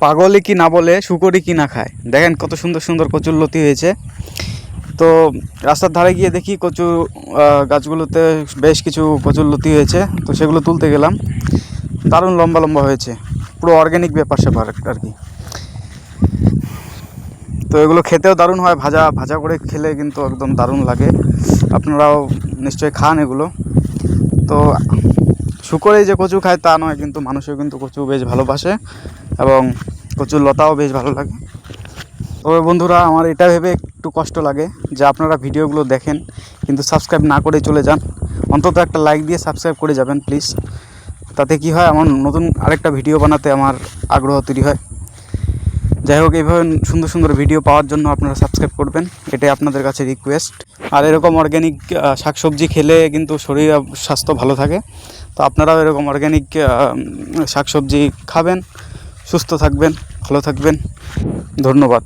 পাগলই কি না বলে শুকরই কি না খায়। দেখেন কত সুন্দর সুন্দর কচুরলতি হয়েছে। তো রাস্তার ধারে গিয়ে দেখি কচু গাছগুলোতে বেশ কিছু কচুরলতি হয়েছে, তো সেগুলো তুলতে গেলাম। দারুণ লম্বা লম্বা হয়েছে, পুরো অর্গ্যানিক ব্যাপার স্যাপার আর কি। তো এগুলো খেতেও দারুণ হয়, ভাজা ভাজা করে খেলে কিন্তু একদম দারুণ লাগে। আপনারাও নিশ্চয়ই খান এগুলো। তো শুকরেই যে কচু খায় তা নয়, কিন্তু মানুষও কিন্তু কচু বেশ ভালোবাসে এবং কচুর লতাও বেশ ভালো লাগে। তবে বন্ধুরা, আমার এটা ভেবে একটু কষ্ট লাগে যে আপনারা ভিডিওগুলো দেখেন কিন্তু সাবস্ক্রাইব না করে চলে যান। অন্তত একটা লাইক দিয়ে সাবস্ক্রাইব করে যাবেন প্লিজ। তাতে কি হয়, আমার নতুন আরেকটা ভিডিও বানাতে আমার আগ্রহ তৈরি হয়। যাই হোক, এইভাবে সুন্দর সুন্দর ভিডিও পাওয়ার জন্য আপনারা সাবস্ক্রাইব করবেন, এটাই আপনাদের কাছে রিকোয়েস্ট। আর এরকম অর্গ্যানিক শাকসবজি খেলে কিন্তু শরীর স্বাস্থ্য ভালো থাকে। তো আপনারাও এরকম অর্গ্যানিক শাকসবজি খাবেন, সুস্থ থাকবেন, ভালো থাকবেন। ধন্যবাদ।